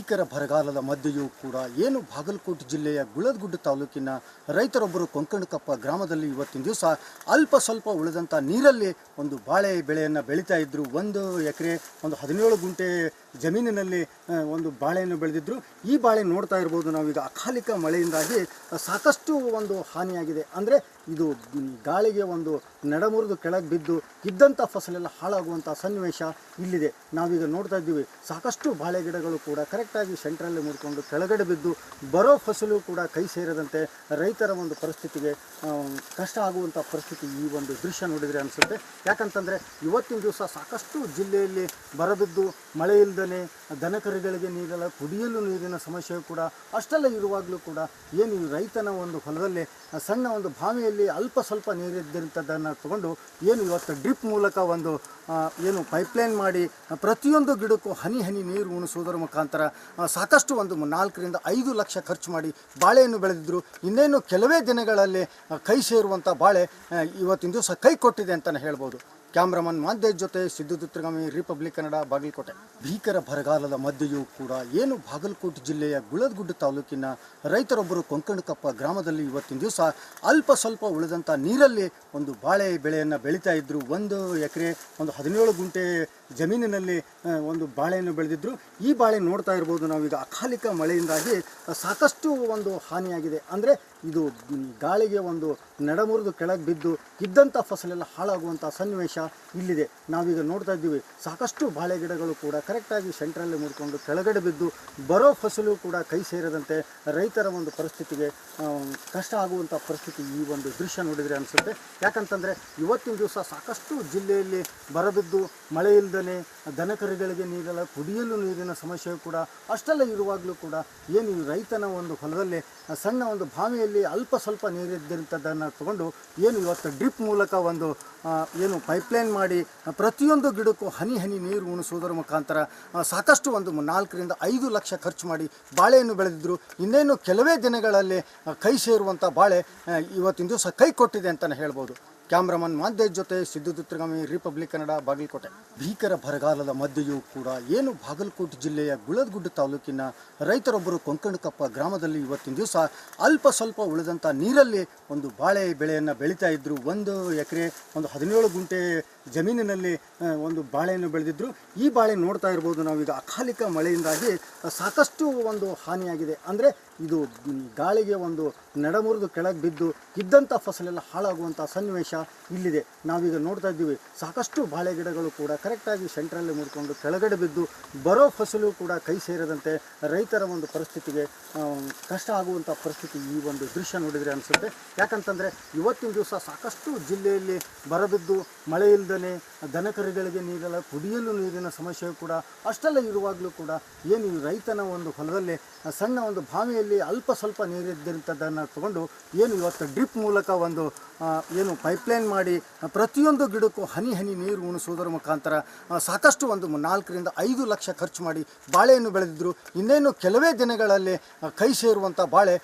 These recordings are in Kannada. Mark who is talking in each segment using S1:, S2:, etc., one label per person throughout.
S1: ಭೀಕರ ಬರಗಾಲದ ಮಧ್ಯೆಯೂ ಕೂಡ ಏನು ಬಾಗಲಕೋಟೆ ಜಿಲ್ಲೆಯ ಗುಳದಗುಡ್ಡ ತಾಲೂಕಿನ ರೈತರೊಬ್ಬರು ಕೊಂಕಣಕಪ್ಪ ಗ್ರಾಮದಲ್ಲಿ ಇವತ್ತಿನ ದಿವಸ ಅಲ್ಪ ಸ್ವಲ್ಪ ಉಳಿದಂಥ ನೀರಲ್ಲಿ ಒಂದು ಬಾಳೆ ಬೆಳೆಯನ್ನು ಬೆಳೀತಾ ಇದ್ದರು. 1 ಎಕರೆ ಒಂದು 17 ಗುಂಟೆ ಜಮೀನಿನಲ್ಲಿ ಒಂದು ಬಾಳೆಯನ್ನು ಬೆಳೆದಿದ್ದರು. ಈ ಬಾಳೆ ನೋಡ್ತಾ ಇರ್ಬೋದು ನಾವೀಗ ಅಕಾಲಿಕ ಮಳೆಯಿಂದಾಗಿ ಸಾಕಷ್ಟು ಒಂದು ಹಾನಿಯಾಗಿದೆ. ಅಂದರೆ ಇದು ಗಾಳಿಗೆ ಒಂದು ನಡಮುರಿದು ಕೆಳಗೆ ಬಿದ್ದು ಇದ್ದಂಥ ಫಸಲೆಲ್ಲ ಹಾಳಾಗುವಂಥ ಸನ್ನಿವೇಶ ಇಲ್ಲಿದೆ. ನಾವೀಗ ನೋಡ್ತಾ ಇದ್ದೀವಿ, ಸಾಕಷ್ಟು ಬಾಳೆ ಗಿಡಗಳು ಕೂಡ ಕರೆಕ್ಟಾಗಿ ಸೆಂಟ್ರಲ್ಲಿ ಮುಡ್ಕೊಂಡು ಕೆಳಗಡೆ ಬಿದ್ದು ಬರೋ ಫಸಲು ಕೂಡ ಕೈ ಸೇರದಂತೆ ರೈತರ ಒಂದು ಪರಿಸ್ಥಿತಿಗೆ ಕಷ್ಟ ಆಗುವಂಥ ಪರಿಸ್ಥಿತಿ ಈ ಒಂದು ದೃಶ್ಯ ನೋಡಿದರೆ ಅನಿಸುತ್ತೆ. ಯಾಕಂತಂದರೆ ಇವತ್ತಿನ ದಿವಸ ಸಾಕಷ್ಟು ಜಿಲ್ಲೆಯಲ್ಲಿ ಬರಬಿದ್ದು ಮಳೆ ಇಲ್ಲದೇ ದನಕರುಗಳಿಗೆ ನೀರಲ್ಲ, ಕುಡಿಯಲು ನೀರಿನ ಸಮಸ್ಯೆ ಕೂಡ ಅಷ್ಟೆಲ್ಲ ಇರುವಾಗಲೂ ಕೂಡ ಏನು ಈ ರೈತನ ಒಂದು ಹೊಲದಲ್ಲಿ ಸಣ್ಣ ಒಂದು ಬಾವಿಯಲ್ಲಿ ಅಲ್ಪ ಸ್ವಲ್ಪ ನೀರಿದ್ದಂಥದ್ದನ್ನು ತಗೊಂಡು ಏನು ಇವತ್ತು ಡ್ರಿಪ್ ಮೂಲಕ ಒಂದು ಏನು ಪೈಪ್ಲೈನ್ ಮಾಡಿ ಪ್ರತಿಯೊಂದು ಗಿಡಕ್ಕೂ ಹನಿ ಹನಿ ನೀರು ಉಣಿಸುವುದರ ಮುಖಾಂತರ ಸಾಕಷ್ಟು ಒಂದು 4 ರಿಂದ 5 ಲಕ್ಷ ಖರ್ಚು ಮಾಡಿ ಬಾಳೆಯನ್ನು ಬೆಳೆದಿದ್ದರು. ಇನ್ನೇನು ಕೆಲವೇ ದಿನಗಳಲ್ಲಿ ಕೈ ಸೇರುವಂಥ ಬಾಳೆ ಇವತ್ತಿನ ದಿವಸ ಕೈ ಕೊಟ್ಟಿದೆ ಅಂತಲೇ ಹೇಳ್ಬೋದು. ಕ್ಯಾಮ್ರಾಮನ್ ಮಾದೇಶ್ ಜೊತೆ ಸಿದ್ದು ದುತ್ರಗಾಮಿ, ರಿಪಬ್ಲಿಕ್ ಕನ್ನಡ, ಬಾಗಲಕೋಟೆ. ಭೀಕರ ಬರಗಾಲದ ಮಧ್ಯೆಯೂ ಕೂಡ ಏನು ಬಾಗಲಕೋಟೆ ಜಿಲ್ಲೆಯ ಗುಳದಗುಡ್ಡ ತಾಲೂಕಿನ ರೈತರೊಬ್ಬರು ಕೊಂಕಣಕಪ್ಪ ಗ್ರಾಮದಲ್ಲಿ ಇವತ್ತಿನ ದಿವಸ ಅಲ್ಪ ಸ್ವಲ್ಪ ಉಳಿದಂಥ ನೀರಲ್ಲಿ ಒಂದು ಬಾಳೆ ಬೆಳೆಯನ್ನು ಬೆಳೀತಾ ಇದ್ದರು. 1 ಎಕರೆ ಒಂದು 17 ಗುಂಟೆ ಜಮೀನಿನಲ್ಲಿ ಒಂದು ಬಾಳೆಯನ್ನು ಬೆಳೆದಿದ್ದರು. ಈ ಬಾಳೆ ನೋಡ್ತಾ ಇರ್ಬೋದು ನಾವೀಗ ಅಕಾಲಿಕ ಮಳೆಯಿಂದಾಗಿ ಸಾಕಷ್ಟು ಒಂದು ಹಾನಿಯಾಗಿದೆ. ಅಂದರೆ ಇದು ಗಾಳಿಗೆ ಒಂದು ನಡಮುರಿದು ಕೆಳಗೆ ಬಿದ್ದು ಇದ್ದಂಥ ಫಸಲೆಲ್ಲ ಹಾಳಾಗುವಂಥ ಸನ್ನಿವೇಶ ಇಲ್ಲಿದೆ. ನಾವೀಗ ನೋಡ್ತಾ ಇದ್ದೀವಿ, ಸಾಕಷ್ಟು ಬಾಳೆ ಗಿಡಗಳು ಕೂಡ ಕರೆಕ್ಟಾಗಿ ಸೆಂಟ್ರಲ್ಲಿ ಮುಡ್ಕೊಂಡು ಕೆಳಗಡೆ ಬಿದ್ದು ಬರೋ ಫಸಲು ಕೂಡ ಕೈ ಸೇರದಂತೆ ರೈತರ ಒಂದು ಪರಿಸ್ಥಿತಿಗೆ ಕಷ್ಟ ಆಗುವಂಥ ಪರಿಸ್ಥಿತಿ ಈ ಒಂದು ದೃಶ್ಯ ನೋಡಿದರೆ ಅನಿಸುತ್ತೆ. ಯಾಕಂತಂದರೆ ಇವತ್ತಿನ ದಿವಸ ಸಾಕಷ್ಟು ಜಿಲ್ಲೆಯಲ್ಲಿ ಬರಬಿದ್ದು ಮಳೆ ಇಲ್ಲದೇ ದನಕರುಗಳಿಗೆ ನೀರಲ್ಲ, ಕುಡಿಯಲು ನೀರಿನ ಸಮಸ್ಯೆ ಕೂಡ ಅಷ್ಟೆಲ್ಲ ಇರುವಾಗಲೂ ಕೂಡ ಏನು ಈ ರೈತನ ಒಂದು ಹೊಲದಲ್ಲಿ ಸಣ್ಣ ಒಂದು ಬಾವಿಯಲ್ಲಿ ಅಲ್ಪ ಸ್ವಲ್ಪ ನೀರಿದ್ದಂಥದ್ದನ್ನು ತಗೊಂಡು ಏನು ಇವತ್ತು ಡ್ರಿಪ್ ಮೂಲಕ ಒಂದು ಏನು ಪೈಪ್ಲೈನ್ ಮಾಡಿ ಪ್ರತಿಯೊಂದು ಗಿಡಕ್ಕೂ ಹನಿ ಹನಿ ನೀರು ಉಣಿಸುವುದರ ಮುಖಾಂತರ ಸಾಕಷ್ಟು ಒಂದು 4 ರಿಂದ 5 ಲಕ್ಷ ಖರ್ಚು ಮಾಡಿ ಬಾಳೆಯನ್ನು ಬೆಳೆದಿದ್ದರು. ಇನ್ನೇನು ಕೆಲವೇ ದಿನಗಳಲ್ಲಿ ಕೈ ಸೇರುವಂಥ ಬಾಳೆ ಇವತ್ತಿನ ದಿವಸ ಕೈ ಕೊಟ್ಟಿದೆ ಅಂತಲೇ ಹೇಳ್ಬೋದು. ಕ್ಯಾಮ್ರಾಮನ್ ಮಾದೇಶ್ ಜೊತೆ ಸಿದ್ದು ದುತ್ರಗಾಮಿ, ರಿಪಬ್ಲಿಕ್ ಕನ್ನಡ, ಬಾಗಲಕೋಟೆ. ಭೀಕರ ಬರಗಾಲದ ಮಧ್ಯೆಯೂ ಕೂಡ ಏನು ಬಾಗಲಕೋಟೆ ಜಿಲ್ಲೆಯ ಗುಳದಗುಡ್ಡ ತಾಲೂಕಿನ ರೈತರೊಬ್ಬರು ಕೊಂಕಣಕಪ್ಪ ಗ್ರಾಮದಲ್ಲಿ ಇವತ್ತಿನ ದಿವಸ ಅಲ್ಪ ಸ್ವಲ್ಪ ಉಳಿದಂಥ ನೀರಲ್ಲಿ ಒಂದು ಬಾಳೆ ಬೆಳೆಯನ್ನು ಬೆಳೀತಾ ಇದ್ದರು. 1 ಎಕರೆ ಒಂದು 17 ಗುಂಟೆ ಜಮೀನಿನಲ್ಲಿ ಒಂದು ಬಾಳೆಯನ್ನು ಬೆಳೆದಿದ್ದರು. ಈ ಬಾಳೆ ನೋಡ್ತಾ ಇರ್ಬೋದು ನಾವೀಗ ಅಕಾಲಿಕ ಮಳೆಯಿಂದಾಗಿ ಸಾಕಷ್ಟು ಒಂದು ಹಾನಿಯಾಗಿದೆ. ಅಂದರೆ ಇದು ಗಾಳಿಗೆ ಒಂದು ನಡಮುರಿದು ಕೆಳಗೆ ಬಿದ್ದು ಇದ್ದಂಥ ಫಸಲೆಲ್ಲ ಹಾಳಾಗುವಂಥ ಸನ್ನಿವೇಶ ಇಲ್ಲಿದೆ. ನಾವೀಗ ನೋಡ್ತಾ ಇದ್ದೀವಿ, ಸಾಕಷ್ಟು ಬಾಳೆ ಗಿಡಗಳು ಕೂಡ ಕರೆಕ್ಟಾಗಿ ಸೆಂಟ್ರಲ್ಲಿ ಮುಡ್ಕೊಂಡು ಕೆಳಗಡೆ ಬಿದ್ದು ಬರೋ ಫಸಲು ಕೂಡ ಕೈ ಸೇರದಂತೆ ರೈತರ ಒಂದು ಪರಿಸ್ಥಿತಿಗೆ ಕಷ್ಟ ಆಗುವಂಥ ಪರಿಸ್ಥಿತಿ ಈ ಒಂದು ದೃಶ್ಯ ನೋಡಿದರೆ ಅನಿಸುತ್ತೆ. ಯಾಕಂತಂದರೆ ಇವತ್ತಿನ ದಿವಸ ಸಾಕಷ್ಟು ಜಿಲ್ಲೆಯಲ್ಲಿ ಬರಬಿದ್ದು ಮಳೆ ಇಲ್ಲದೇ ದನಕರುಗಳಿಗೆ ನೀರಲ್ಲ, ಕುಡಿಯಲು ನೀರಿನ ಸಮಸ್ಯೆ ಕೂಡ ಅಷ್ಟೆಲ್ಲ ಇರುವಾಗಲೂ ಕೂಡ ಏನು ಈ ರೈತನ ಒಂದು ಹೊಲದಲ್ಲಿ ಸಣ್ಣ ಒಂದು ಬಾವಿಯಲ್ಲಿ ಅಲ್ಪ ಸ್ವಲ್ಪ ನೀರಿದ್ದಂಥದ್ದನ್ನು ತಗೊಂಡು ಏನು ಇವತ್ತು ಡ್ರಿಪ್ ಮೂಲಕ ಒಂದು ಏನು ಪೈಪ್ಲೈನ್ ಮಾಡಿ ಪ್ರತಿಯೊಂದು ಗಿಡಕ್ಕೂ ಹನಿ ಹನಿ ನೀರು ಉಣಿಸುವುದರ ಮುಖಾಂತರ ಸಾಕಷ್ಟು ಒಂದು 4 ರಿಂದ 5 ಲಕ್ಷ ಖರ್ಚು ಮಾಡಿ ಬಾಳೆಯನ್ನು ಬೆಳೆದಿದ್ದರು. ಇನ್ನೇನು ಕೆಲವೇ ದಿನಗಳಲ್ಲಿ ಕೈ ಸೇರುವಂಥ ಬಾಳೆ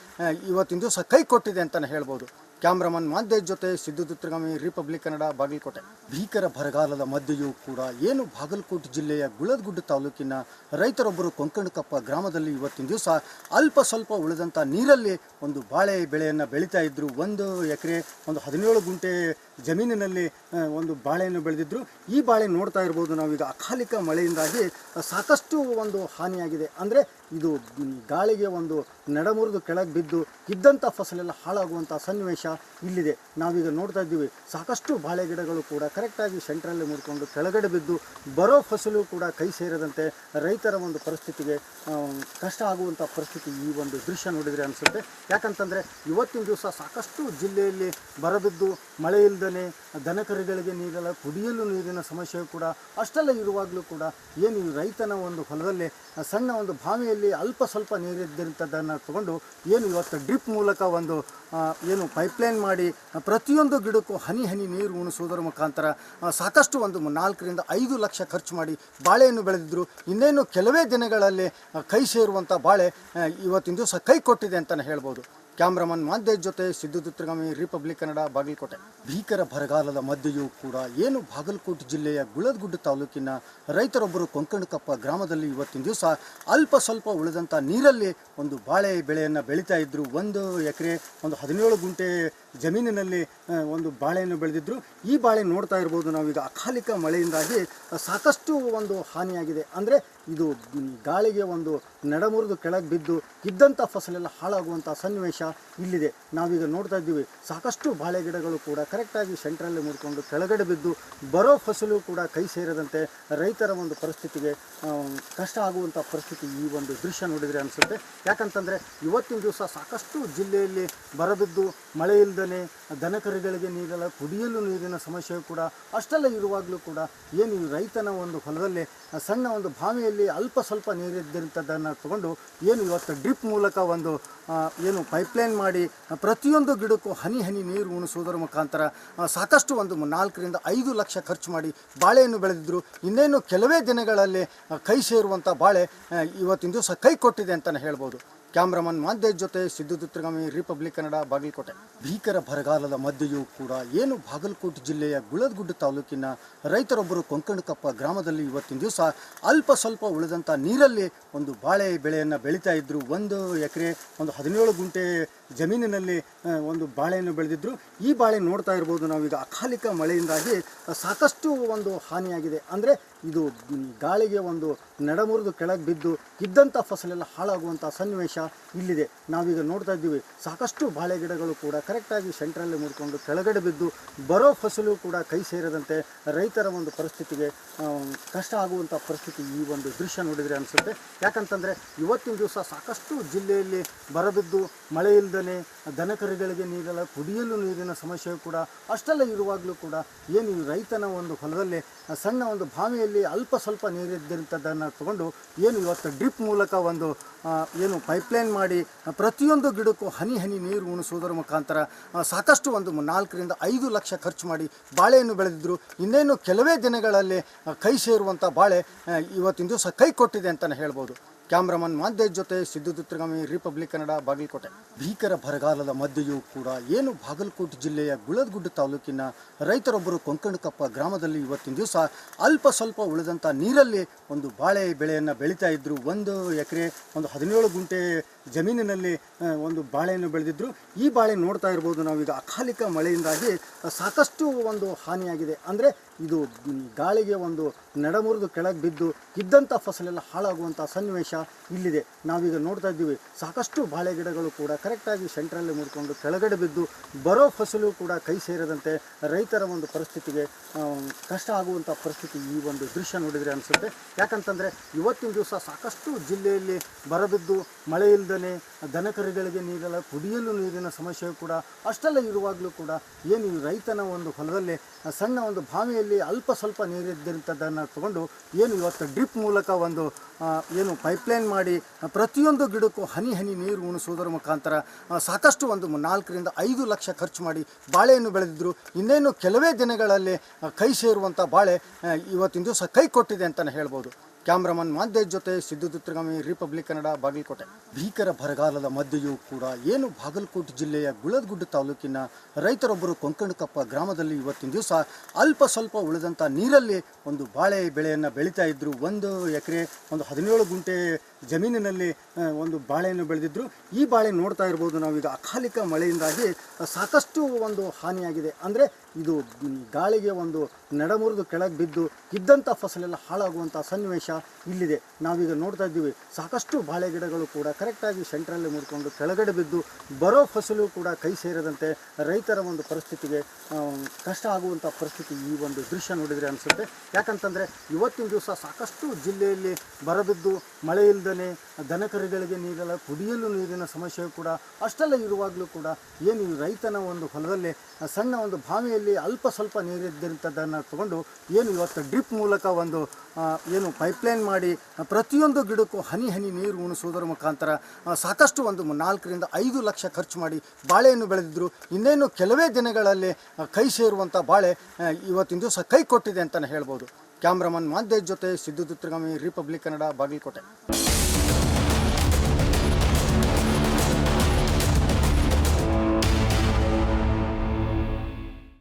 S1: ಇವತ್ತಿನ ದಿವಸ ಕೈ ಕೊಟ್ಟಿದೆ ಅಂತಲೇ ಹೇಳ್ಬೋದು. ಕ್ಯಾಮ್ರಾಮನ್ ಮಾದೇಶ್ ಜೊತೆ ಸಿದ್ದು ದುತ್ರಗಾಮಿ, ರಿಪಬ್ಲಿಕ್ ಕನ್ನಡ, ಬಾಗಲಕೋಟೆ. ಭೀಕರ ಬರಗಾಲದ ಮಧ್ಯೆಯೂ ಕೂಡ ಏನು ಬಾಗಲಕೋಟೆ ಜಿಲ್ಲೆಯ ಗುಳದಗುಡ್ಡ ತಾಲೂಕಿನ ರೈತರೊಬ್ಬರು ಕೊಂಕಣಕಪ್ಪ ಗ್ರಾಮದಲ್ಲಿ ಇವತ್ತಿನ ದಿವಸ ಅಲ್ಪ ಸ್ವಲ್ಪ ಉಳಿದಂಥ ನೀರಲ್ಲಿ ಒಂದು ಬಾಳೆ ಬೆಳೆಯನ್ನು ಬೆಳೀತಾ ಇದ್ದರು. 1 ಎಕರೆ ಒಂದು 17 ಗುಂಟೆ ಜಮೀನಿನಲ್ಲಿ ಒಂದು ಬಾಳೆಯನ್ನು ಬೆಳೆದಿದ್ದರು. ಈ ಬಾಳೆ ನೋಡ್ತಾ ಇರ್ಬೋದು ನಾವೀಗ ಅಕಾಲಿಕ ಮಳೆಯಿಂದಾಗಿ ಸಾಕಷ್ಟು ಒಂದು ಹಾನಿಯಾಗಿದೆ. ಅಂದರೆ ಇದು ಗಾಳಿಗೆ ಒಂದು ನಡಮುರಿದು ಕೆಳಗೆ ಬಿದ್ದು ಇದ್ದಂಥ ಫಸಲೆಲ್ಲ ಹಾಳಾಗುವಂಥ ಸನ್ನಿವೇಶ ಇಲ್ಲಿದೆ. ನಾವೀಗ ನೋಡ್ತಾ ಇದ್ದೀವಿ, ಸಾಕಷ್ಟು ಬಾಳೆ ಗಿಡಗಳು ಕೂಡ ಕರೆಕ್ಟಾಗಿ ಸೆಂಟ್ರಲ್ಲಿ ಮುಡ್ಕೊಂಡು ಕೆಳಗಡೆ ಬಿದ್ದು ಬರೋ ಫಸಲು ಕೂಡ ಕೈ ಸೇರದಂತೆ ರೈತರ ಒಂದು ಪರಿಸ್ಥಿತಿಗೆ ಕಷ್ಟ ಆಗುವಂಥ ಪರಿಸ್ಥಿತಿ ಈ ಒಂದು ದೃಶ್ಯ ನೋಡಿದರೆ ಅನಿಸುತ್ತೆ. ಯಾಕಂತಂದರೆ ಇವತ್ತಿನ ದಿವಸ ಸಾಕಷ್ಟು ಜಿಲ್ಲೆಯಲ್ಲಿ ಬರಬಿದ್ದು ಮಳೆ ಇಲ್ಲದೇ ದನಕರುಗಳಿಗೆ ನೀರಲ್ಲ, ಕುಡಿಯಲು ನೀರಿನ ಸಮಸ್ಯೆ ಕೂಡ ಅಷ್ಟೆಲ್ಲ ಇರುವಾಗಲೂ ಕೂಡ ಏನು ಈ ರೈತನ ಒಂದು ಹೊಲದಲ್ಲಿ ಸಣ್ಣ ಒಂದು ಬಾವಿಯಲ್ಲಿ ಅಲ್ಪ ಸ್ವಲ್ಪ ನೀರಿದ್ದಂಥದ್ದನ್ನು ತಗೊಂಡು ಏನು ಇವತ್ತು ಡ್ರಿಪ್ ಮೂಲಕ ಒಂದು ಏನು ಪೈಪ್ಲೈನ್ ಮಾಡಿ ಪ್ರತಿಯೊಂದು ಗಿಡಕ್ಕೂ ಹನಿ ಹನಿ ನೀರು ಉಣಿಸುವುದರ ಮುಖಾಂತರ ಸಾಕಷ್ಟು ಒಂದು 4 ರಿಂದ 5 ಲಕ್ಷ ಖರ್ಚು ಮಾಡಿ ಬಾಳೆಯನ್ನು ಬೆಳೆದಿದ್ದರು. ಇನ್ನೇನು ಕೆಲವೇ ದಿನಗಳಲ್ಲಿ ಕೈ ಸೇರುವಂಥ ಬಾಳೆ ಇವತ್ತಿನ ದಿವಸ ಕೈ ಕೊಟ್ಟಿದೆ ಅಂತಲೇ ಹೇಳ್ಬೋದು. ಕ್ಯಾಮ್ರಾಮನ್ ಮಾಂತೇಶ್ ಜೊತೆ ಸಿದ್ದು ದುರ್ಗಮಿ ರಿಪಬ್ಲಿಕ್ ಕನ್ನಡ ಬಾಗಲಕೋಟೆ. ಭೀಕರ ಬರಗಾಲದ ಮಧ್ಯೆಯೂ ಕೂಡ ಏನು ಬಾಗಲಕೋಟೆ ಜಿಲ್ಲೆಯ ಗುಳದಗುಡ್ಡ ತಾಲೂಕಿನ ರೈತರೊಬ್ಬರು ಕೊಂಕಣಕಪ್ಪ ಗ್ರಾಮದಲ್ಲಿ ಇವತ್ತಿನ ದಿವಸ ಅಲ್ಪ ಸ್ವಲ್ಪ ಉಳಿದಂಥ ನೀರಲ್ಲಿ ಒಂದು ಬಾಳೆ ಬೆಳೆಯನ್ನು ಬೆಳೀತಾ ಇದ್ದರು. 1 ಎಕರೆ ಒಂದು 17 ಗುಂಟೆ ಜಮೀನಿನಲ್ಲಿ ಒಂದು ಬಾಳೆಯನ್ನು ಬೆಳೆದಿದ್ದರು. ಈ ಬಾಳೆ ನೋಡ್ತಾ ಇರ್ಬೋದು ನಾವೀಗ ಅಕಾಲಿಕ ಮಳೆಯಿಂದಾಗಿ ಸಾಕಷ್ಟು ಒಂದು ಹಾನಿಯಾಗಿದೆ. ಅಂದರೆ ಇದು ಗಾಳಿಗೆ ಒಂದು ನಡಮುರಿದು ಕೆಳಗೆ ಬಿದ್ದು ಇದ್ದಂಥ ಫಸಲೆಲ್ಲ ಹಾಳಾಗುವಂಥ ಸನ್ನಿವೇಶ ಇಲ್ಲಿದೆ. ನಾವೀಗ ನೋಡ್ತಾ ಇದ್ದೀವಿ ಸಾಕಷ್ಟು ಬಾಳೆ ಗಿಡಗಳು ಕೂಡ ಕರೆಕ್ಟಾಗಿ ಸೆಂಟ್ರಲ್ಲಿ ಮುಡ್ಕೊಂಡು ಕೆಳಗಡೆ ಬಿದ್ದು ಬರೋ ಫಸಲು ಕೂಡ ಕೈ ಸೇರದಂತೆ ರೈತರ ಒಂದು ಪರಿಸ್ಥಿತಿಗೆ ಕಷ್ಟ ಆಗುವಂಥ ಪರಿಸ್ಥಿತಿ ಈ ಒಂದು ದೃಶ್ಯ ನೋಡಿದರೆ ಅನಿಸುತ್ತೆ. ಯಾಕಂತಂದರೆ ಇವತ್ತಿನ ದಿವಸ ಸಾಕಷ್ಟು ಜಿಲ್ಲೆಯಲ್ಲಿ ಬರಬಿದ್ದು ಮಳೆ ಇಲ್ಲದೇ ದನಕರುಗಳಿಗೆ ನೀರಲ್ಲ, ಕುಡಿಯಲು ನೀರಿನ ಸಮಸ್ಯೆ ಕೂಡ ಅಷ್ಟೆಲ್ಲ ಇರುವಾಗಲೂ ಕೂಡ ಏನು ಈ ರೈತನ ಒಂದು ಹೊಲದಲ್ಲಿ ಸಣ್ಣ ಒಂದು ಬಾವಿಯಲ್ಲಿ ಅಲ್ಪ ಸ್ವಲ್ಪ ನೀರಿದ್ದಂಥದ್ದನ್ನು ತಗೊಂಡು ಏನು ಇವತ್ತು ಡ್ರಿಪ್ ಮೂಲಕ ಒಂದು ಏನು ಪೈಪ್ಲೈನ್ ಮಾಡಿ ಪ್ರತಿಯೊಂದು ಗಿಡಕ್ಕೂ ಹನಿ ಹನಿ ನೀರು ಉಣಿಸುವುದರ ಮುಖಾಂತರ ಸಾಕಷ್ಟು ಒಂದು 4 ರಿಂದ 5 ಲಕ್ಷ ಖರ್ಚು ಮಾಡಿ ಬಾಳೆಯನ್ನು ಬೆಳೆದಿದ್ದರು. ಇನ್ನೇನು ಕೆಲವೇ ದಿನಗಳಲ್ಲಿ ಕೈ ಸೇರುವಂಥ ಬಾಳೆ ಇವತ್ತಿನ ದಿವಸ ಕೈ ಕೊಟ್ಟಿದೆ ಅಂತಲೇ ಹೇಳ್ಬೋದು. ಕ್ಯಾಮ್ರಾಮನ್ ಮಾಂತೇಶ್ ಜೊತೆ ಸಿದ್ದು ದುರ್ಗಮಿ ರಿಪಬ್ಲಿಕ್ ಕನ್ನಡ ಬಾಗಲಕೋಟೆ. ಭೀಕರ ಬರಗಾಲದ ಮಧ್ಯೆಯೂ ಕೂಡ ಏನು ಬಾಗಲಕೋಟೆ ಜಿಲ್ಲೆಯ ಗುಳದಗುಡ್ಡ ತಾಲೂಕಿನ ರೈತರೊಬ್ಬರು ಕೊಂಕಣಕಪ್ಪ ಗ್ರಾಮದಲ್ಲಿ ಇವತ್ತಿನ ದಿವಸ ಅಲ್ಪ ಸ್ವಲ್ಪ ಉಳಿದಂಥ ನೀರಲ್ಲಿ ಒಂದು ಬಾಳೆ ಬೆಳೆಯನ್ನು ಬೆಳೀತಾ ಇದ್ದರು. 1 ಎಕರೆ ಒಂದು 17 ಗುಂಟೆ ಜಮೀನಿನಲ್ಲಿ ಒಂದು ಬಾಳೆಯನ್ನು ಬೆಳೆದಿದ್ದರು. ಈ ಬಾಳೆ ನೋಡ್ತಾ ಇರ್ಬೋದು ನಾವೀಗ ಅಕಾಲಿಕ ಮಳೆಯಿಂದಾಗಿ ಸಾಕಷ್ಟು ಒಂದು ಹಾನಿಯಾಗಿದೆ. ಅಂದರೆ ಇದು ಗಾಳಿಗೆ ಒಂದು ನಡಮುರಿದು ಕೆಳಗೆ ಬಿದ್ದು ಇದ್ದಂಥ ಫಸಲೆಲ್ಲ ಹಾಳಾಗುವಂಥ ಸನ್ನಿವೇಶ ಇಲ್ಲಿದೆ. ನಾವೀಗ ನೋಡ್ತಾ ಇದ್ದೀವಿ ಸಾಕಷ್ಟು ಬಾಳೆ ಗಿಡಗಳು ಕೂಡ ಕರೆಕ್ಟಾಗಿ ಸೆಂಟ್ರಲ್ಲಿ ಮುಡ್ಕೊಂಡು ಕೆಳಗಡೆ ಬಿದ್ದು ಬರೋ ಫಸಲು ಕೂಡ ಕೈ ಸೇರದಂತೆ ರೈತರ ಒಂದು ಪರಿಸ್ಥಿತಿಗೆ ಕಷ್ಟ ಆಗುವಂಥ ಪರಿಸ್ಥಿತಿ ಈ ಒಂದು ದೃಶ್ಯ ನೋಡಿದರೆ ಅನಿಸುತ್ತೆ. ಯಾಕಂತಂದರೆ ಇವತ್ತಿನ ದಿವಸ ಸಾಕಷ್ಟು ಜಿಲ್ಲೆಯಲ್ಲಿ ಬರಬಿದ್ದು ಮಳೆ ಇಲ್ಲದೇ ದನಕರುಗಳಿಗೆ ನೀರಲ್ಲ, ಕುಡಿಯಲು ನೀರಿನ ಸಮಸ್ಯೆ ಕೂಡ ಅಷ್ಟೆಲ್ಲ ಇರುವಾಗಲೂ ಕೂಡ ಏನು ಈ ರೈತನ ಒಂದು ಹೊಲದಲ್ಲಿ ಸಣ್ಣ ಒಂದು ಬಾವಿಯಲ್ಲಿ ಅಲ್ಪ ಸ್ವಲ್ಪ ನೀರಿದ್ದಂಥದ್ದನ್ನು ತಗೊಂಡು ಏನು ಇವತ್ತು ಡ್ರಿಪ್ ಮೂಲಕ ಒಂದು ಏನು ಪೈಪ್ಲೈನ್ ಮಾಡಿ ಪ್ರತಿಯೊಂದು ಗಿಡಕ್ಕೂ ಹನಿ ಹನಿ ನೀರು ಉಣಿಸುವುದರ ಮುಖಾಂತರ ಸಾಕಷ್ಟು ಒಂದು 4 ರಿಂದ 5 ಲಕ್ಷ ಖರ್ಚು ಮಾಡಿ ಬಾಳೆಯನ್ನು ಬೆಳೆದಿದ್ದರು. ಇನ್ನೇನು ಕೆಲವೇ ದಿನಗಳಲ್ಲಿ ಕೈ ಸೇರುವಂಥ ಬಾಳೆ ಇವತ್ತಿನ ದಿವಸ ಕೈ ಕೊಟ್ಟಿದೆ ಅಂತಲೇ ಹೇಳ್ಬೋದು. ಕ್ಯಾಮ್ರಾಮನ್ ಮಾಂತೇಶ್ ಜೊತೆ ಸಿದ್ದು ದುರ್ಗಮಿ ರಿಪಬ್ಲಿಕ್ ಕನ್ನಡ ಬಾಗಲಕೋಟೆ. ಭೀಕರ ಬರಗಾಲದ ಮಧ್ಯೆಯೂ ಕೂಡ ಏನು ಬಾಗಲಕೋಟೆ ಜಿಲ್ಲೆಯ ಗುಳದಗುಡ್ಡ ತಾಲೂಕಿನ ರೈತರೊಬ್ಬರು ಕೊಂಕಣಕಪ್ಪ ಗ್ರಾಮದಲ್ಲಿ ಇವತ್ತಿನ ದಿವಸ ಅಲ್ಪ ಸ್ವಲ್ಪ ಉಳಿದಂಥ ನೀರಲ್ಲಿ ಒಂದು ಬಾಳೆ ಬೆಳೆಯನ್ನು ಬೆಳೀತಾ ಇದ್ದರು. 1 ಎಕರೆ ಒಂದು 17 ಗುಂಟೆ ಜಮೀನಿನಲ್ಲಿ ಒಂದು ಬಾಳೆಯನ್ನು ಬೆಳೆದಿದ್ದರು. ಈ ಬಾಳೆ ನೋಡ್ತಾ ಇರ್ಬೋದು ನಾವೀಗ ಅಕಾಲಿಕ ಮಳೆಯಿಂದಾಗಿ ಸಾಕಷ್ಟು ಒಂದು ಹಾನಿಯಾಗಿದೆ. ಅಂದರೆ ಇದು ಗಾಳಿಗೆ ಒಂದು ನಡಮುರಿದು ಕೆಳಗೆ ಬಿದ್ದು ಇದ್ದಂಥ ಫಸಲೆಲ್ಲ ಹಾಳಾಗುವಂಥ ಸನ್ನಿವೇಶ ಇಲ್ಲಿದೆ. ನಾವೀಗ ನೋಡ್ತಾ ಇದ್ದೀವಿ ಸಾಕಷ್ಟು ಬಾಳೆ ಗಿಡಗಳು ಕೂಡ ಕರೆಕ್ಟಾಗಿ ಸೆಂಟ್ರಲ್ಲಿ ಮುಡ್ಕೊಂಡು ಕೆಳಗಡೆ ಬಿದ್ದು ಬರೋ ಫಸಲು ಕೂಡ ಕೈ ಸೇರದಂತೆ ರೈತರ ಒಂದು ಪರಿಸ್ಥಿತಿಗೆ ಕಷ್ಟ ಆಗುವಂಥ ಪರಿಸ್ಥಿತಿ ಈ ಒಂದು ದೃಶ್ಯ ನೋಡಿದರೆ ಅನಿಸುತ್ತೆ. ಯಾಕಂತಂದರೆ ಇವತ್ತಿನ ದಿವಸ ಸಾಕಷ್ಟು ಜಿಲ್ಲೆಯಲ್ಲಿ ಬರಬಿದ್ದು ಮಳೆ ಇಲ್ಲದೇ ದನಕರುಗಳಿಗೆ ನೀರಲ್ಲ, ಕುಡಿಯಲು ನೀರಿನ ಸಮಸ್ಯೆ ಕೂಡ ಅಷ್ಟೆಲ್ಲ ಇರುವಾಗಲೂ ಕೂಡ ಏನು ಈ ರೈತನ ಒಂದು ಹೊಲದಲ್ಲಿ ಸಣ್ಣ ಒಂದು ಬಾವಿಯಲ್ಲಿ ಅಲ್ಪ ಸ್ವಲ್ಪ ನೀರಿದ್ದಂಥದ್ದನ್ನು ತಗೊಂಡು ಏನು ಇವತ್ತು ಡ್ರಿಪ್ ಮೂಲಕ ಒಂದು ಏನು ಪೈಪ್ಲೈನ್ ಮಾಡಿ ಪ್ರತಿಯೊಂದು ಗಿಡಕ್ಕೂ ಹನಿ ಹನಿ ನೀರು ಉಣಿಸುವುದರ ಮುಖಾಂತರ ಸಾಕಷ್ಟು ಒಂದು 4 ರಿಂದ 5 ಲಕ್ಷ ಖರ್ಚು ಮಾಡಿ ಬಾಳೆಯನ್ನು ಬೆಳೆದಿದ್ದರು. ಇನ್ನೇನು ಕೆಲವೇ ದಿನಗಳಲ್ಲಿ ಕೈ ಸೇರುವಂಥ ಬಾಳೆ ಇವತ್ತಿನ ದಿವಸ ಕೈ ಕೊಟ್ಟಿದೆ ಅಂತಲೇ ಹೇಳ್ಬೋದು. ಕ್ಯಾಮ್ರಾಮನ್ ಮಾಂತೇಶ್ ಜೊತೆ ಸಿದ್ದು ದುರ್ಗಮಿ ರಿಪಬ್ಲಿಕ್ ಕನ್ನಡ ಬಾಗಲಕೋಟೆ. ಭೀಕರ ಬರಗಾಲದ ಮಧ್ಯೆಯೂ ಕೂಡ ಏನು ಬಾಗಲಕೋಟೆ ಜಿಲ್ಲೆಯ ಗುಳದಗುಡ್ಡ ತಾಲೂಕಿನ ರೈತರೊಬ್ಬರು ಕೊಂಕಣಕಪ್ಪ ಗ್ರಾಮದಲ್ಲಿ ಇವತ್ತಿನ ದಿವಸ ಅಲ್ಪ ಸ್ವಲ್ಪ ಉಳಿದಂಥ ನೀರಲ್ಲಿ ಒಂದು ಬಾಳೆ ಬೆಳೆಯನ್ನು ಬೆಳೀತಾ ಇದ್ದರು. 1 ಎಕರೆ ಒಂದು 17 ಗುಂಟೆ ಜಮೀನಿನಲ್ಲಿ ಒಂದು ಬಾಳೆಯನ್ನು ಬೆಳೆದಿದ್ದರು. ಈ ಬಾಳೆ ನೋಡ್ತಾ ಇರ್ಬೋದು ನಾವೀಗ ಅಕಾಲಿಕ ಮಳೆಯಿಂದಾಗಿ ಸಾಕಷ್ಟು ಒಂದು ಹಾನಿಯಾಗಿದೆ. ಅಂದರೆ ಇದು ಗಾಳಿಗೆ ಒಂದು ನಡಮುರಿದು ಕೆಳಗೆ ಬಿದ್ದು ಇದ್ದಂಥ ಫಸಲೆಲ್ಲ ಹಾಳಾಗುವಂಥ ಸನ್ನಿವೇಶ ಇಲ್ಲಿದೆ. ನಾವೀಗ ನೋಡ್ತಾ ಇದ್ದೀವಿ ಸಾಕಷ್ಟು ಬಾಳೆ ಗಿಡಗಳು ಕೂಡ ಕರೆಕ್ಟಾಗಿ ಸೆಂಟ್ರಲ್ಲಿ ಮುಡ್ಕೊಂಡು ಕೆಳಗಡೆ ಬಿದ್ದು ಬರೋ ಫಸಲು ಕೂಡ ಕೈ ಸೇರದಂತೆ ರೈತರ ಒಂದು ಪರಿಸ್ಥಿತಿಗೆ ಕಷ್ಟ ಆಗುವಂಥ ಪರಿಸ್ಥಿತಿ ಈ ಒಂದು ದೃಶ್ಯ ನೋಡಿದರೆ ಅನಿಸುತ್ತೆ. ಯಾಕಂತಂದರೆ ಇವತ್ತಿನ ದಿವಸ ಸಾಕಷ್ಟು ಜಿಲ್ಲೆಯಲ್ಲಿ ಬರಬಿದ್ದು ಮಳೆ ಇಲ್ಲದೇ ದನಕರುಗಳಿಗೆ ನೀರಲ್ಲ, ಕುಡಿಯಲು ನೀರಿನ ಸಮಸ್ಯೆ ಕೂಡ ಅಷ್ಟೆಲ್ಲ ಇರುವಾಗಲೂ ಕೂಡ ಏನು ಈ ರೈತನ ಒಂದು ಹೊಲದಲ್ಲಿ ಸಣ್ಣ ಒಂದು ಬಾವಿಯಲ್ಲಿ ಅಲ್ಪ ಸ್ವಲ್ಪ ನೀರಿದ್ದಂಥದ್ದನ್ನು ತಗೊಂಡು ಏನು ಇವತ್ತು ಡ್ರಿಪ್ ಮೂಲಕ ಒಂದು ಏನು ಪೈಪ್ಲೈನ್ ಮಾಡಿ ಪ್ರತಿಯೊಂದು ಗಿಡಕ್ಕೂ ಹನಿ ಹನಿ ನೀರು ಉಣಿಸುವುದರ ಮುಖಾಂತರ ಸಾಕಷ್ಟು ಒಂದು 4 ರಿಂದ 5 ಲಕ್ಷ ಖರ್ಚು ಮಾಡಿ ಬಾಳೆಯನ್ನು ಬೆಳೆದಿದ್ದರು. ಇನ್ನೇನು ಕೆಲವೇ ದಿನಗಳಲ್ಲಿ ಕೈ ಸೇರುವಂಥ ಬಾಳೆ ಇವತ್ತಿನ ದಿವಸ ಕೈ ಕೊಟ್ಟಿದೆ ಅಂತಲೇ ಹೇಳ್ಬೋದು. ಕ್ಯಾಮ್ರಾಮನ್ ಮಾಂತೇಶ್ ಜೊತೆ ಸಿದ್ದು ದುರ್ಗಮಿ ರಿಪಬ್ಲಿಕ್ ಕನ್ನಡ ಬಾಗಲಕೋಟೆ.